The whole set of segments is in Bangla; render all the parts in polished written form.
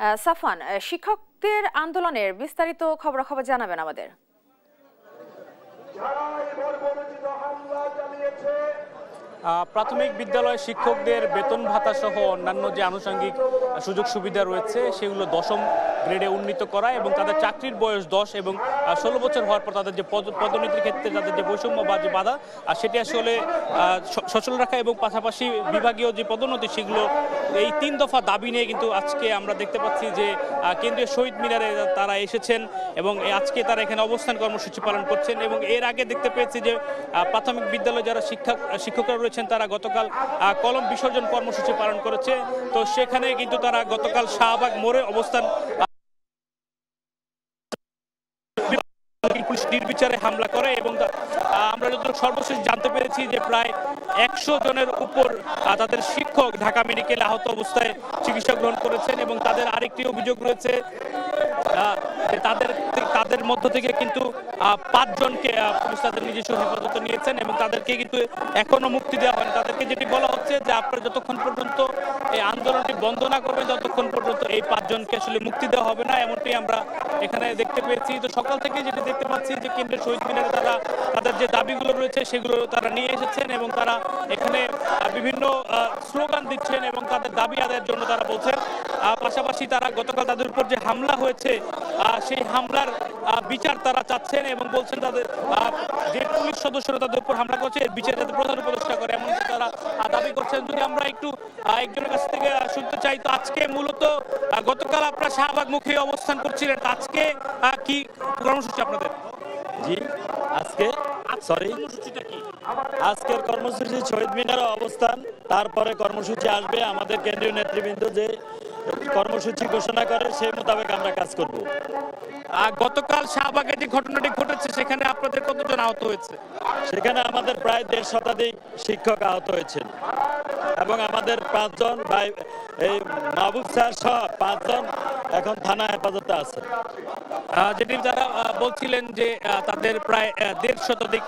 সাফান, শিক্ষকদের আন্দোলনের বিস্তারিত খবরাখবর জানাবেন আমাদের। প্রাথমিক বিদ্যালয় শিক্ষকদের বেতন ভাতা সহ অন্যান্য যে আনুষঙ্গিক সুযোগ সুবিধা রয়েছে সেগুলো 10ম গ্রেডে উন্নীত করা এবং তাদের চাকরির বয়স 10 এবং 16 বছর হওয়ার পর তাদের যে পদোন্নতির ক্ষেত্রে তাদের যে বৈষম্য বা যে বাধা সেটি আসলে সচল রাখা এবং পাশাপাশি বিভাগীয় যে পদোন্নতি সেগুলো এই 3 দফা দাবি নিয়ে কিন্তু আজকে আমরা দেখতে পাচ্ছি যে কেন্দ্রীয় শহীদ মিনারে তারা এসেছেন এবং আজকে তারা এখানে অবস্থান কর্মসূচি পালন করছেন। এবং এর আগে দেখতে পেয়েছি যে প্রাথমিক বিদ্যালয়ে যারা শিক্ষকরা রয়েছেন তারা গতকাল কলম বিসর্জন কর্মসূচি পালন করেছে। তো সেখানে কিন্তু তারা গতকাল শাহবাগ মোড়ে অবস্থান পুলিশ নির্বিচারে হামলা করে এবং আমরা যতটুকু সর্বশেষ জানতে পেরেছি যে প্রায় 100 জনের উপর তাদের শিক্ষক ঢাকা মেডিকেলে আহত অবস্থায় চিকিৎসা গ্রহণ করেছেন এবং তাদের আরেকটি অভিযোগ রয়েছে তাদের মধ্য থেকে কিন্তু 5 জনকে পুলিশ তাদের নিজস্ব হেফাজতে নিয়েছেন এবং তাদেরকে কিন্তু এখনো মুক্তি দেওয়া হয়নি। তাদেরকে যেটি বলা হচ্ছে যে আপনারা যতক্ষণ পর্যন্ত এই আন্দোলনটি বন্ধ না করবেন ততক্ষণ পর্যন্ত এই 5 জনকে আসলে মুক্তি দেওয়া হবে না, এমনটি আমরা এখানে দেখতে পেয়েছি। তো সকাল থেকে যেটি দেখতে পাচ্ছি যে কেন্দ্রের শহীদ মিনারে তারা তাদের যে দাবিগুলো রয়েছে সেগুলো তারা নিয়ে এসেছেন এবং তারা এখানে বিভিন্ন স্লোগান দিচ্ছেন এবং তাদের দাবি আদায়ের জন্য তারা বলছেন। পাশাপাশি তারা গতকাল তাদের উপর যে হামলা হয়েছে সেই হামলার বিচার তারা চাচ্ছেন এবং বলছেন তাদের যে পুলিশ সদস্যরা তাদের উপর হামলা করছে এর বিচার যাতে প্রধান উপদেষ্টা করে এমনকি তারা দাবি করছেন। যদি আমরা একটু একজনের কাছ থেকে শুনতে চাই, তো আজকে মূলত গতকাল আপনারা শাহবাগ মুখে অবস্থান করছিলেন, আজকে কি কর্মসূচি আপনাদের? জি, আজকের কর্মসূচি শহীদ মিনারে অবস্থান, তারপরে কর্মসূচি আসবে। আমাদের কেন্দ্রীয় নেতৃবৃন্দ যে কর্মসূচি ঘোষণা করে সেই মোতাবেক আমরা কাজ করব। গতকাল শাহবাগে যে ঘটনাটি ঘটেছে সেখানে আপনাদের কতজন আহত হয়েছে? সেখানে আমাদের প্রায় 1.5 শতাধিক শিক্ষক আহত হয়েছেন এবং আমাদের 5 জন ভাই এই মাহবুব স্যার সহ 5 জন এখন থানা হেফাজতে আছে। যেটি তারা বলছিলেন যে তাদের প্রায় 1.5 শতাধিক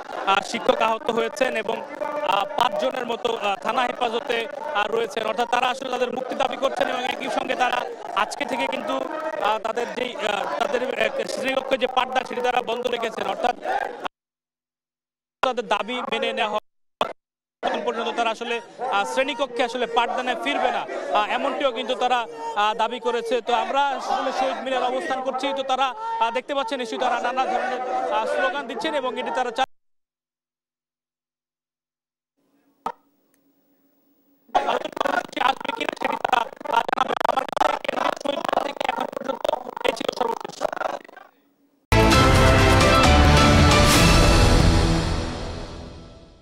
শিক্ষক আহত হয়েছেন এবং 5 জনের মতো থানা হেফাজতে রয়েছেন, অর্থাৎ তারা আসলে তাদের মুক্তি দাবি করছেন এবং একই সঙ্গে তারা আজকে থেকে কিন্তু তাদের যেই তাদের শ্রেণীকক্ষে যে পাঠদান সেটি তারা বন্ধ রেখেছেন, অর্থাৎ তাদের দাবি মেনে নেওয়া পর্যন্ত তারা আসলে শ্রেণীকক্ষে আসলে পাঠদানে ফিরবে না, এমনটিও কিন্তু তারা দাবি করেছে। তো আমরা আসলে শহীদ মিনারে অবস্থান করছি, তো তারা দেখতে পাচ্ছেন নিশ্চয়ই তারা নানা ধরনের স্লোগান দিচ্ছেন এবং এটি তারা